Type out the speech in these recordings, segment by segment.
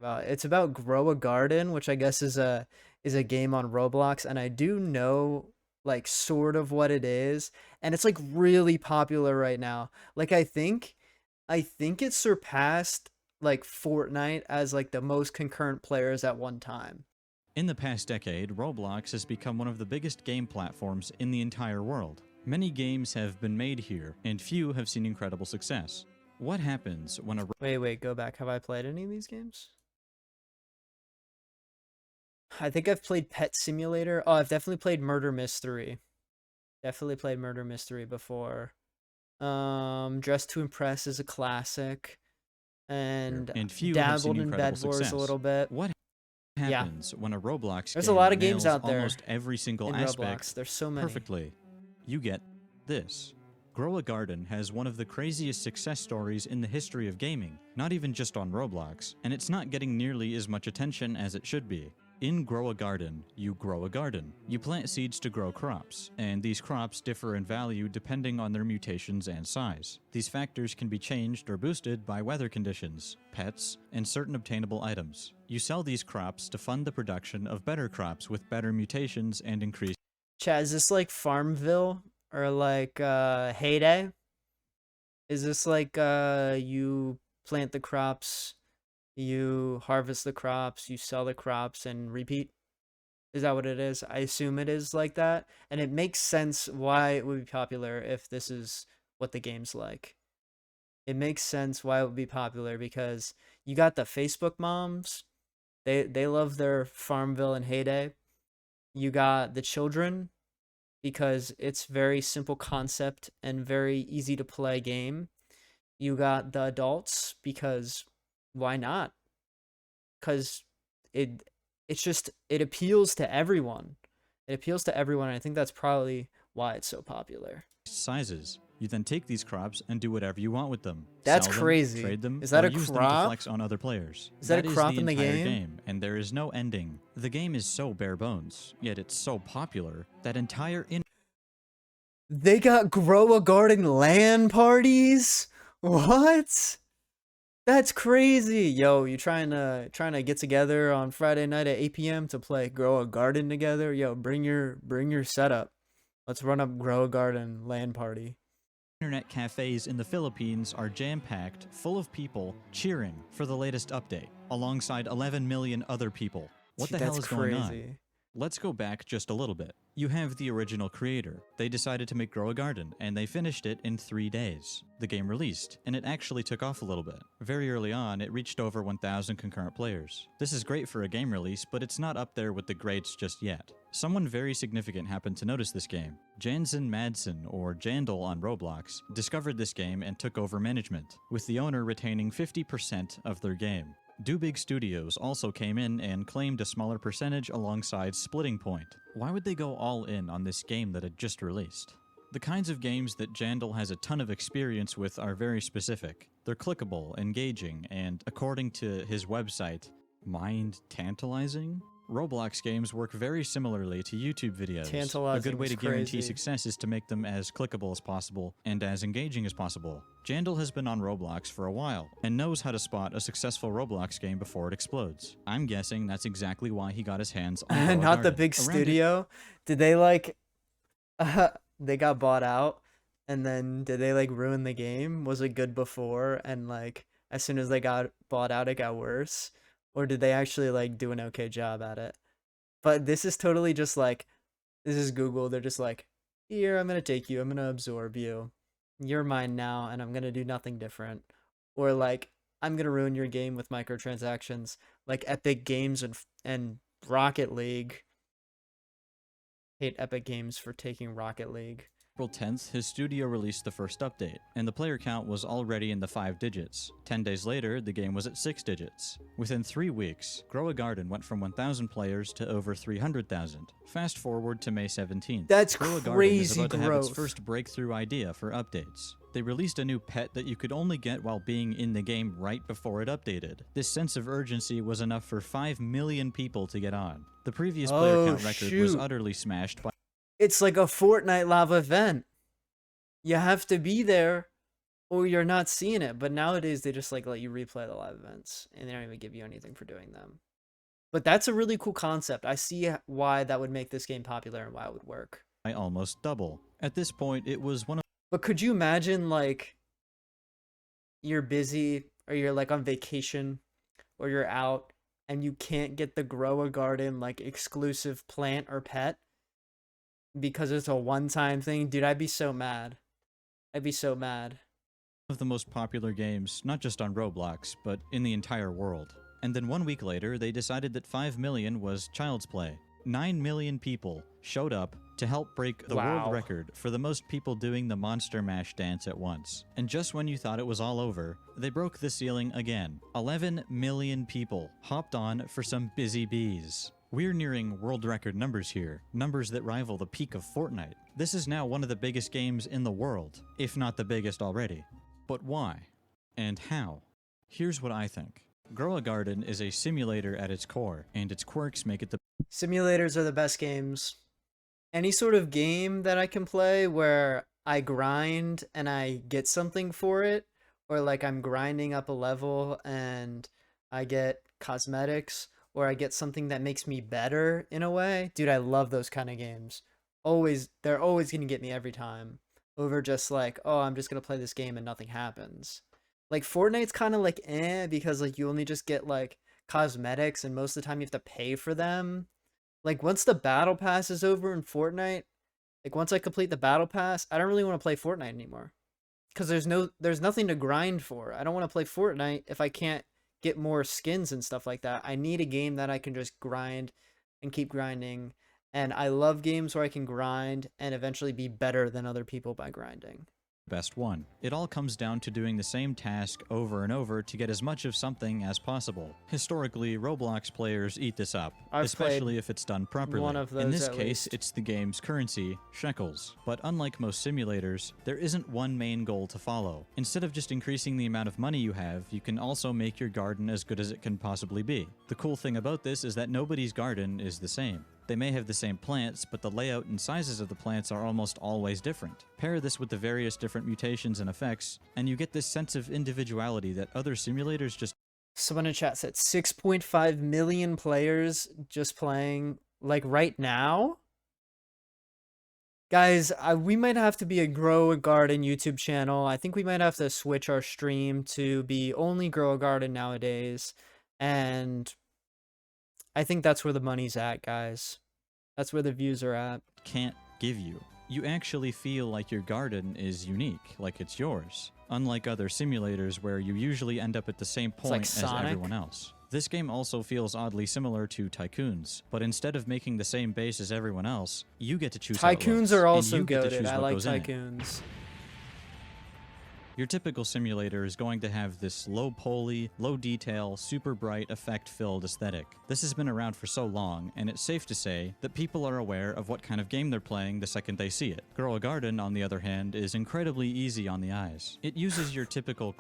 It's about Grow a Garden, which I guess is a game on Roblox, and I do know like sort of what it is, and it's like really popular right now. Like I think it surpassed like Fortnite as like the most concurrent players at one time. In the past decade, Roblox has become one of the biggest game platforms in the entire world. Many games have been made here, and few have seen incredible success. What happens when a Wait, go back. Have I played any of these games? I think I've played Pet Simulator. Oh, I've definitely played Murder Mystery. Definitely played Murder Mystery before. Dress to Impress is a classic, and and few have seen dabbled in incredible Bed Wars a success? little bit. What Yeah, happens when a Roblox there's a lot game of games nails out there almost every single in aspect Roblox. There's so many. perfectly? You get this. Grow a Garden has one of the craziest success stories in the history of gaming, not even just on Roblox, and it's not getting nearly as much attention as it should be. In Grow a Garden, you grow a garden. You plant seeds to grow crops, and these crops differ in value depending on their mutations and size. These factors can be changed or boosted by weather conditions, pets, and certain obtainable items. You sell these crops to fund the production of better crops with better mutations and increased. Chad, is this like Farmville or like Heyday? Is this like you plant the crops, you harvest the crops, you sell the crops and repeat? Is that what it is? I assume it is like that. And it makes sense why it would be popular if this is what the game's like. It makes sense why it would be popular because you got the Facebook moms. They love their Farmville and Heyday. You got the children because it's very simple concept and very easy to play game. You got the adults because why not? Because it it appeals to everyone. It appeals to everyone. And I think that's probably why it's so popular. Sizes. You then take these crops and do whatever you want with them. That's Sell crazy. them, trade them, Is that or a use them to crop? flex on other players. Is that a crop the in the entire game? and there is no ending. The game is so bare bones, yet it's so popular that entire They got Grow a Garden LAN parties? What? That's crazy. Yo, you trying to get together on Friday night at 8 p.m. to play Grow a Garden together? Yo, bring your setup. Let's run up Grow a Garden LAN party. internet cafes in the Philippines are jam-packed, full of people cheering for the latest update, alongside 11 million other people. What Dude, the hell that's is going on? crazy. Let's go back just a little bit. You have the original creator. They decided to make Grow a Garden, and they finished it in 3 days. The game released, and it actually took off a little bit. Very early on, it reached over 1,000 concurrent players. This is great for a game release, but it's not up there with the greats just yet. Someone very significant happened to notice this game. Jansen Madsen, or Jandal on Roblox, discovered this game and took over management, with the owner retaining 50% of their game. Do Big Studios also came in and claimed a smaller percentage alongside Splitting Point. Why would they go all in on this game that had just released? The kinds of games that Jandal has a ton of experience with are very specific. They're clickable, engaging, and according to his website, mind-tantalizing? Roblox games work very similarly to YouTube videos. Tantalizing A good way is to guarantee crazy. success is to make them as clickable as possible and as engaging as possible. Jandal has been on Roblox for a while and knows how to spot a successful Roblox game before it explodes. I'm guessing that's exactly why he got his hands on Grow a Not the Garden. big Around studio. Did they like they got bought out and then did they like ruin the game? Was it good before and like as soon as they got bought out it got worse? Or did they actually like do an okay job at it? But this is totally just like this is Google. They're just like, here, I'm gonna take you, I'm gonna absorb you. You're mine now, and I'm gonna do nothing different. Or like, I'm gonna ruin your game with microtransactions, like Epic Games and Rocket League. Hate Epic Games for taking Rocket League. April 10th, his studio released the first update, and the player count was already in the 5 digits. 10 days later, the game was at 6 digits. Within 3 weeks, Grow a Garden went from 1,000 players to over 300,000. Fast forward to May 17th. That's Grow a Garden is crazy about to have its growth. first breakthrough idea for updates. They released a new pet that you could only get while being in the game right before it updated. This sense of urgency was enough for 5 million people to get on. The previous player Oh, count record was shoot. utterly smashed by It's like a Fortnite lava event. You have to be there. or you're not seeing it. But nowadays they just like let you replay the live events and they don't even give you anything for doing them. But that's a really cool concept. I see why that would make this game popular and why it would work. By almost double. At this point, it was one of But could you imagine like you're busy or you're like on vacation or you're out and you can't get the grow a garden like exclusive plant or pet because it's a one-time thing? Dude, I'd be so mad. I'd be so mad. the most popular games, not just on Roblox, but in the entire world. And then 1 week later, they decided that 5 million was child's play. 9 million people showed up to help break the Wow. world record for the most people doing the Monster Mash dance at once. And just when you thought it was all over, they broke the ceiling again. 11 million people hopped on for some busy bees. We're nearing world record numbers here, numbers that rival the peak of Fortnite. This is now one of the biggest games in the world, if not the biggest already. But why? And how? Here's what I think. Grow a Garden is a simulator at its core, and its quirks make it the Simulators are the best games. Any sort of game that I can play where I grind and I get something for it, or like I'm grinding up a level and I get cosmetics, or I get something that makes me better in a way. Dude, I love those kind of games. They're always gonna get me every time. Over just like, oh, I'm just gonna play this game and nothing happens. Like Fortnite's kind of like because like you only just get like cosmetics and most of the time you have to pay for them. Like once the battle pass is over in Fortnite, like once I complete the battle pass, I don't really want to play Fortnite anymore. Cuz there's nothing to grind for. I don't want to play Fortnite if I can't get more skins and stuff like that. I need a game that I can just grind and keep grinding. And I love games where I can grind and eventually be better than other people by grinding. best one. It all comes down to doing the same task over and over to get as much of something as possible. Historically, Roblox players eat this up, I've especially if it's done properly. one of those In this at case, least. it's the game's currency, shekels. But unlike most simulators, there isn't one main goal to follow. Instead of just increasing the amount of money you have, you can also make your garden as good as it can possibly be. The cool thing about this is that nobody's garden is the same. They may have the same plants, but the layout and sizes of the plants are almost always different. Pair this with the various different mutations and effects, and you get this sense of individuality that other simulators just Someone in chat said 6.5 million players just playing like right now. Guys, we might have to be a Grow a Garden YouTube channel. I think we might have to switch our stream to be only Grow a Garden nowadays. And I think that's where the money's at, guys. That's where the views are at. can't give you. You actually feel like your garden is unique, like it's yours. Unlike other simulators where you usually end up at the same like point as Sonic. everyone else. This game also feels oddly similar to Tycoons, but instead of making the same base as everyone else, you get to choose how it Tycoons looks, are and also you get to goated. choose I what like goes in it. Tycoons. Your typical simulator is going to have this low poly, low detail, super bright, effect-filled aesthetic. This has been around for so long, and it's safe to say that people are aware of what kind of game they're playing the second they see it. Grow a Garden, on the other hand, is incredibly easy on the eyes. It uses your typical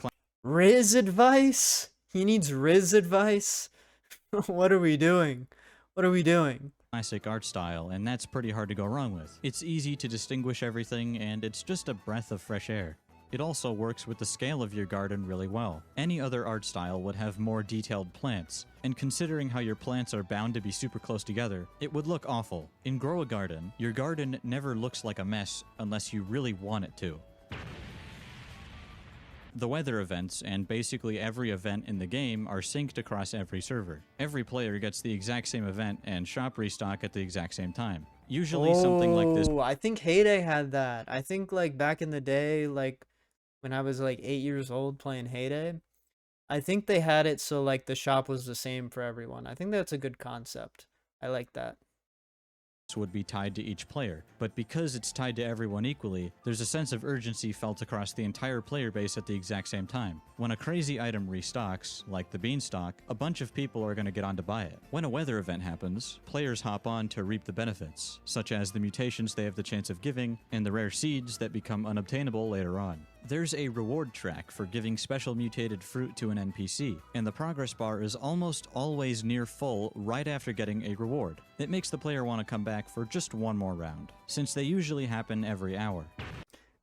Riz advice? He needs Riz advice? What are we doing? What are we doing? classic art style, and that's pretty hard to go wrong with. It's easy to distinguish everything, and it's just a breath of fresh air. It also works with the scale of your garden really well. Any other art style would have more detailed plants, and considering how your plants are bound to be super close together, it would look awful. In Grow a Garden, your garden never looks like a mess unless you really want it to. The weather events and basically every event in the game are synced across every server. Every player gets the exact same event and shop restock at the exact same time. Usually something like this I think Heyday had that. I think like back in the day, like when I was like 8 years old playing Heyday, I think they had it so like the shop was the same for everyone. I think that's a good concept. I like that. would be tied to each player, but because it's tied to everyone equally, there's a sense of urgency felt across the entire player base at the exact same time. When a crazy item restocks, like the beanstalk, a bunch of people are going to get on to buy it. When a weather event happens, players hop on to reap the benefits, such as the mutations they have the chance of giving, and the rare seeds that become unobtainable later on. There's a reward track for giving special mutated fruit to an NPC, and the progress bar is almost always near full right after getting a reward. It makes the player want to come back for just one more round, since they usually happen every hour.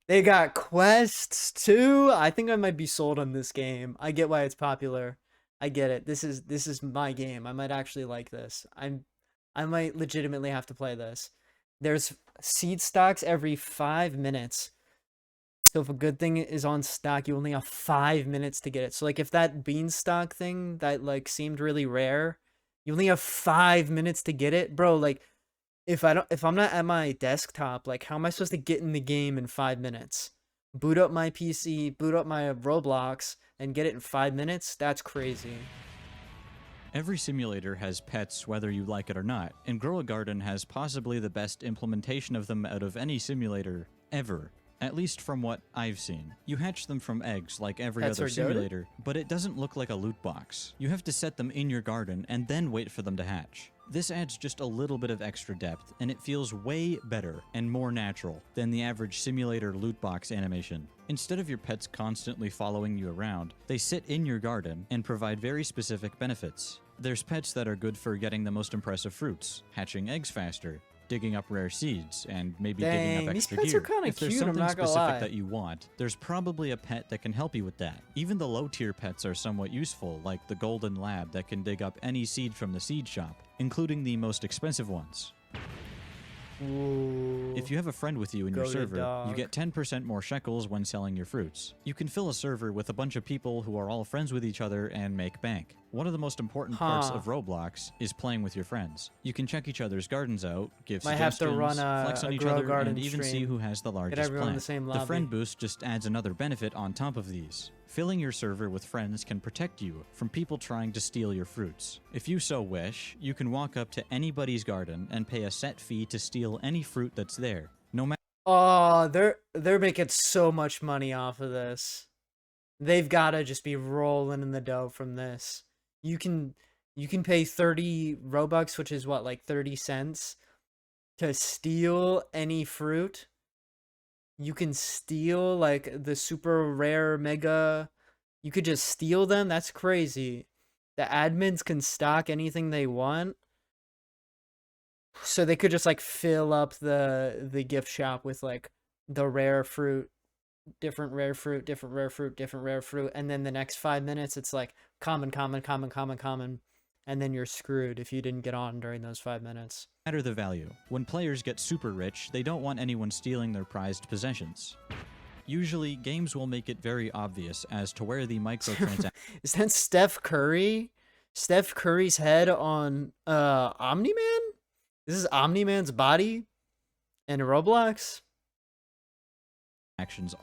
They got quests too. I think I might be sold on this game. I get why it's popular. I get it. This is my game. I might actually like this. I might legitimately have to play this. There's seed stocks every 5 minutes. So if a good thing is on stock, you only have 5 minutes to get it. So like if that beanstalk thing that like seemed really rare, you only have 5 minutes to get it, bro. Like if I'm not at my desktop, like how am I supposed to get in the game in 5 minutes? Boot up my PC, boot up my Roblox, and get it in 5 minutes? That's crazy. Every simulator has pets whether you like it or not, and Grow a Garden has possibly the best implementation of them out of any simulator ever. At least from what I've seen. You hatch them from eggs like every Pets other are goated? simulator, but it doesn't look like a loot box. You have to set them in your garden and then wait for them to hatch. This adds just a little bit of extra depth, and it feels way better and more natural than the average simulator loot box animation. Instead of your pets constantly following you around, they sit in your garden and provide very specific benefits. There's pets that are good for getting the most impressive fruits, hatching eggs faster, digging up rare seeds, and maybe digging Dang, up these extra pets gear. are kinda If there's cute, I'm something not gonna specific lie. that you want, there's probably a pet that can help you with that. Even the low-tier pets are somewhat useful, like the golden lab that can dig up any seed from the seed shop, including the most expensive ones. Ooh. If you have a friend with you in your Goated server, you dog. get 10% more shekels when selling your fruits. You can fill a server with a bunch of people who are all friends with each other and make bank. One of the most important parts of Roblox is playing with your friends. You can check each other's gardens out, give Might have suggestions, to run flex on a each Grow other, Garden and even see stream. who has the largest everyone in plant. the same The lobby. friend boost just adds another benefit on top of these. Filling your server with friends can protect you from people trying to steal your fruits. If you so wish, you can walk up to anybody's garden and pay a set fee to steal any fruit that's there, no matter. Oh, they're making so much money off of this. They've gotta just be rolling in the dough from this. You can pay 30 Robux, which is what, like 30 cents, to steal any fruit. You can steal like the super rare mega. You could just steal them. That's crazy. The admins can stock anything they want. So they could just like fill up the gift shop with like the rare fruit, different rare fruit, different rare fruit, different rare fruit, and then the next 5 minutes it's like common, common, common, common, common, and then you're screwed if you didn't get on during those 5 minutes. Matter the value. When players get super rich, they don't want anyone stealing their prized possessions. Usually, games will make it very obvious as to where the microtransactions Is that Steph Curry? Steph Curry's head on Omni-Man? This is Omni-Man's body in Roblox?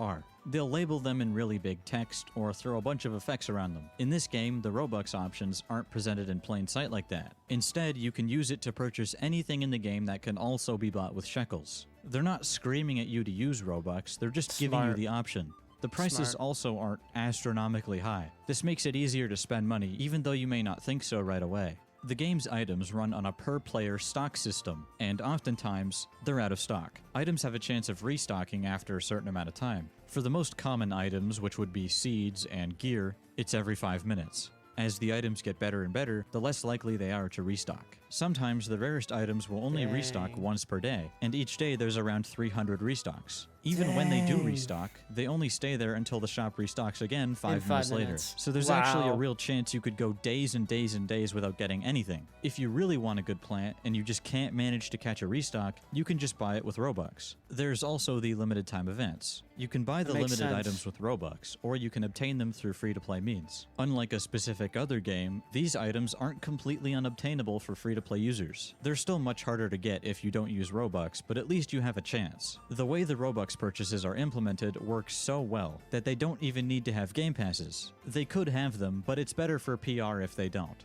are. They'll label them in really big text or throw a bunch of effects around them. In this game, the Robux options aren't presented in plain sight like that. Instead, you can use it to purchase anything in the game that can also be bought with shekels. They're not screaming at you to use Robux, they're just giving you Smart. the option. The prices Smart. also aren't astronomically high. This makes it easier to spend money, even though you may not think so right away. The game's items run on a per-player stock system, and oftentimes, they're out of stock. Items have a chance of restocking after a certain amount of time. For the most common items, which would be seeds and gear, it's every 5 minutes. As the items get better and better, the less likely they are to restock. Sometimes the rarest items will only restock Dang. once per day, and each day there's around 300 restocks. Even when they do Dang. restock, they only stay there until the shop restocks again 5 minutes later. minutes. So there's actually a Wow. real chance you could go days and days and days without getting anything. If you really want a good plant and you just can't manage to catch a restock, you can just buy it with Robux. There's also the limited time events. You can buy the That makes limited sense. items with Robux, or you can obtain them through free-to-play means. Unlike a specific other game, these items aren't completely unobtainable for free-to-play users. They're still much harder to get if you don't use Robux, but at least you have a chance. The way the Robux purchases are implemented works so well that they don't even need to have game passes. They could have them, but it's better for PR if they don't.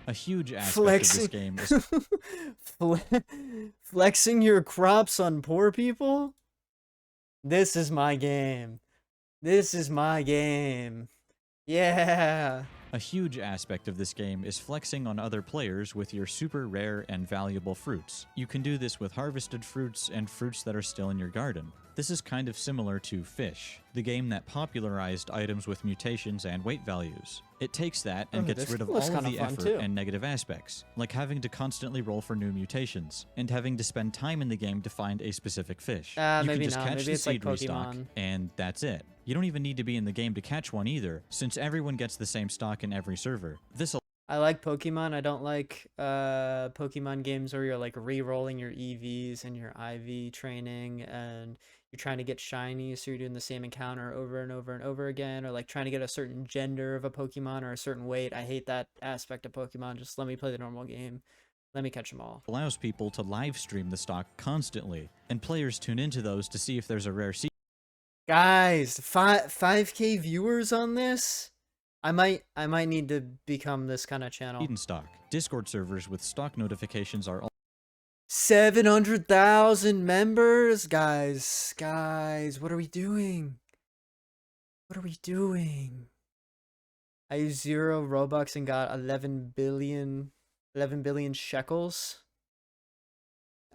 A huge aspect of this game is Flexing your crops on poor people? This is my game. This is my game. Yeah. A huge aspect of this game is flexing on other players with your super rare and valuable fruits. You can do this with harvested fruits and fruits that are still in your garden. This is kind of similar to Fish, the game that popularized items with mutations and weight values. It takes that Oh, and gets this rid of looks all of kinda the fun, effort too. and negative aspects, like having to constantly roll for new mutations, and having to spend time in the game to find a specific fish. You can Maybe just not. catch Maybe the it's like seed restock, Pokemon. and that's it. You don't even need to be in the game to catch one either, since everyone gets the same stock in every server. This I like Pokemon. I don't like Pokemon games where you're like re-rolling your EVs and your IV training and you're trying to get shiny, so you're doing the same encounter over and over and over again, or like trying to get a certain gender of a Pokemon or a certain weight. I hate that aspect of Pokemon. Just let me play the normal game. Let me catch them all. allows people to live stream the stock constantly, and players tune into those to see if there's a rare seed Guys, 5K viewers on this? I might need to become this kind of channel. in stock. Discord servers with stock notifications are 700,000 members, guys. Guys, what are we doing? What are we doing? I used 0 Robux and got 11 billion shekels.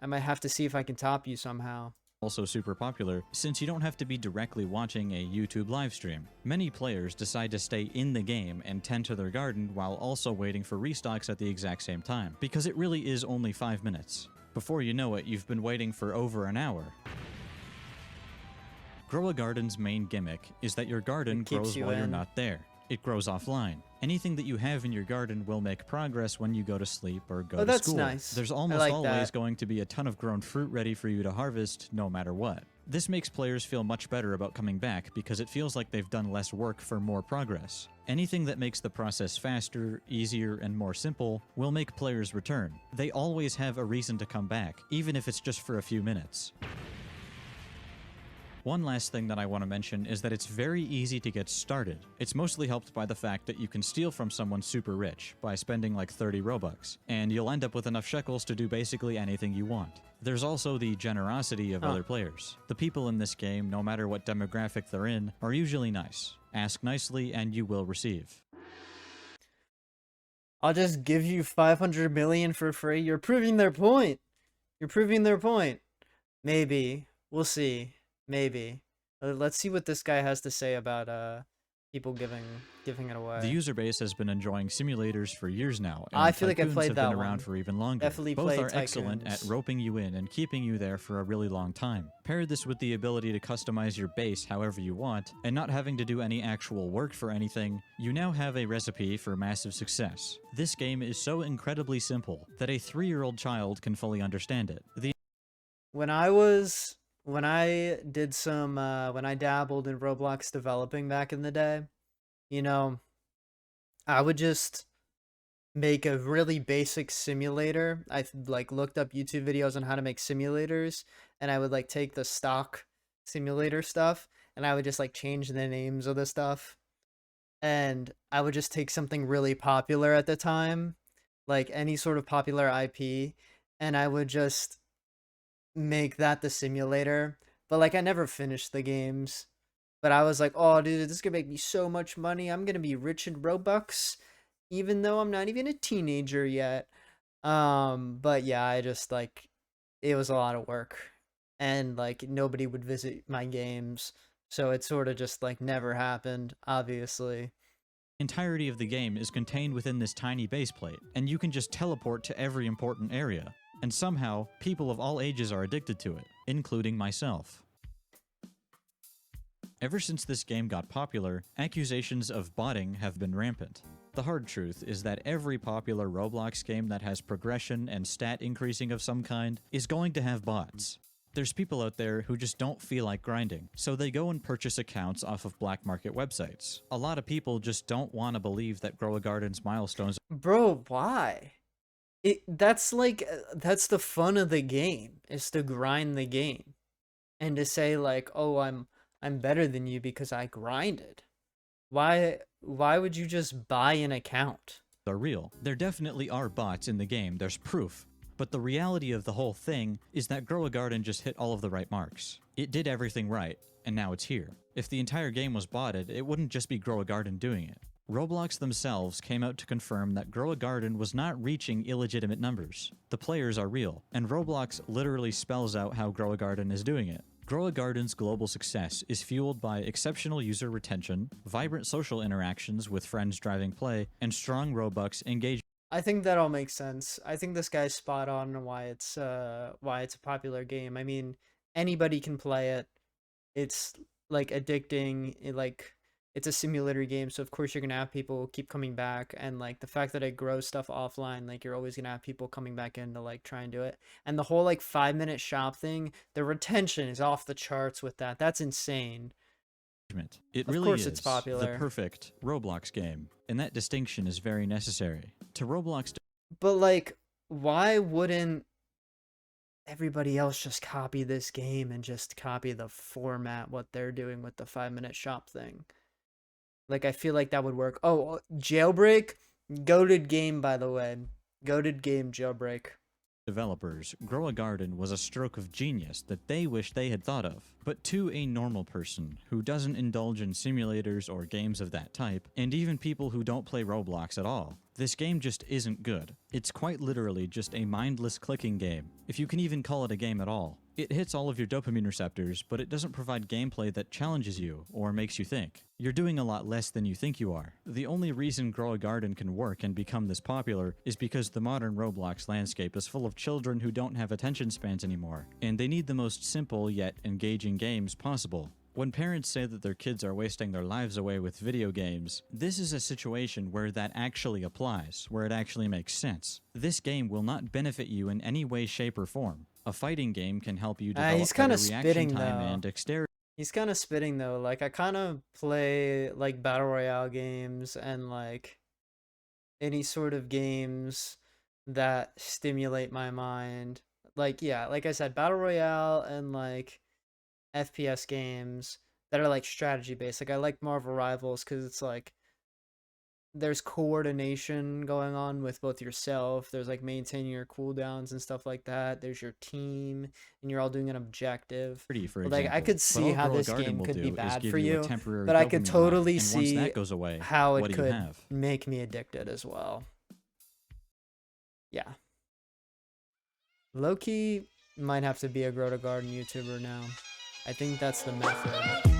I might have to see if I can top you somehow. also super popular since you don't have to be directly watching a YouTube livestream. Many players decide to stay in the game and tend to their garden while also waiting for restocks at the exact same time, because it really is only 5 minutes. Before you know it, you've been waiting for over an hour. Grow a Garden's main gimmick is that your garden It keeps grows you while you're in. not there. It grows offline. Anything that you have in your garden will make progress when you go to sleep or go Oh, to that's school. nice. There's I almost like always that. going to be a ton of grown fruit ready for you to harvest no matter what. This makes players feel much better about coming back because it feels like they've done less work for more progress. Anything that makes the process faster, easier, and more simple will make players return. They always have a reason to come back, even if it's just for a few minutes. One last thing that I want to mention is that it's very easy to get started. It's mostly helped by the fact that you can steal from someone super rich by spending like 30 Robux, and you'll end up with enough shekels to do basically anything you want. There's also the generosity of other players. The people in this game, no matter what demographic they're in, are usually nice. Ask nicely and you will receive. I'll just give you 500 million for free. You're proving their point. You're proving their point. Maybe. We'll see. Maybe. Let's see what this guy has to say about people giving it away. The user base has been enjoying simulators for years now, and I feel like I tycoons played have that been around one. for even longer. Definitely Both played are excellent at Tycoons. roping you in and keeping you there for a really long time. Pair this with the ability to customize your base however you want, and not having to do any actual work for anything, you now have a recipe for massive success. This game is so incredibly simple that a 3-year-old child can fully understand it. When I did some when I dabbled in Roblox developing back in the day, you know, I would just make a really basic simulator. Like looked up YouTube videos on how to make simulators, and I would like take the stock simulator stuff and I would just like change the names of the stuff. And I would just take something really popular at the time, like any sort of popular IP, and I would just make that the simulator. But like I never finished the games. But I was like, oh dude, this is gonna make me so much money. I'm gonna be rich in Robux, even though I'm not even a teenager yet. But yeah, I just like it was a lot of work. And like nobody would visit my games. So it sort of just like never happened, obviously. Entirety of the game is contained within this tiny base plate, and you can just teleport to every important area. And somehow, people of all ages are addicted to it, including myself. Ever since this game got popular, accusations of botting have been rampant. The hard truth is that every popular Roblox game that has progression and stat increasing of some kind is going to have bots. There's people out there who just don't feel like grinding, so they go and purchase accounts off of black market websites. A lot of people just don't want to believe that Grow a Garden's milestones Bro, why? That's like that's the fun of the game, is to grind the game. And to say like, "Oh, I'm better than you because I grinded." Why would you just buy an account? are real. There definitely are bots in the game, there's proof. But the reality of the whole thing is that Grow a Garden just hit all of the right marks. It did everything right, and now it's here. If the entire game was botted, it wouldn't just be Grow a Garden doing it. Roblox themselves came out to confirm that Grow a Garden was not reaching illegitimate numbers. The players are real, and Roblox literally spells out how Grow a Garden is doing it. Grow a Garden's global success is fueled by exceptional user retention, vibrant social interactions with friends driving play, and strong Robux engagement. I think that all makes sense. I think this guy's spot on why it's a popular game. I mean, anybody can play it. It's like addicting. It's a simulator game, so of course you're gonna have people keep coming back, and like the fact that it grows stuff offline, like you're always gonna have people coming back in to like try and do it. And the whole like 5 minute shop thing, the retention is off the charts with that. That's insane. It Of really course is it's the popular. perfect Roblox game, and that distinction is very necessary. To Roblox But like, why wouldn't everybody else just copy this game and just copy the format, what they're doing with the 5 minute shop thing? Like, I feel like that would work. Oh, Jailbreak, goated game, by the way. Goated game, Jailbreak. developers, Grow a Garden was a stroke of genius that they wish they had thought of. But to a normal person who doesn't indulge in simulators or games of that type, and even people who don't play Roblox at all, this game just isn't good. It's quite literally just a mindless clicking game, if you can even call it a game at all. It hits all of your dopamine receptors, but it doesn't provide gameplay that challenges you or makes you think. You're doing a lot less than you think you are. The only reason Grow a Garden can work and become this popular is because the modern Roblox landscape is full of children who don't have attention spans anymore, and they need the most simple yet engaging games possible. When parents say that their kids are wasting their lives away with video games, this is a situation where that actually applies, where it actually makes sense. This game will not benefit you in any way, shape, or form. A fighting game can help you develop He's better kind of reaction spitting time though. and dexterity. He's kind of spitting though. Like, I kind of play like battle royale games and like any sort of games that stimulate my mind. Like, yeah, like I said, battle royale and like FPS games that are like strategy based. Like, I like Marvel Rivals because it's like there's coordination going on with both yourself. There's like maintaining your cooldowns and stuff like that. There's your team, and you're all doing an objective. For But like, I example. could But see all how Grow a this Garden game will could be do is bad give for you a you, temporary but I could dopamine high, totally and once see that goes away, how what it do you could have? make me addicted as well. Yeah. Low-key might have to be a Grow to Garden YouTuber now. I think that's the method.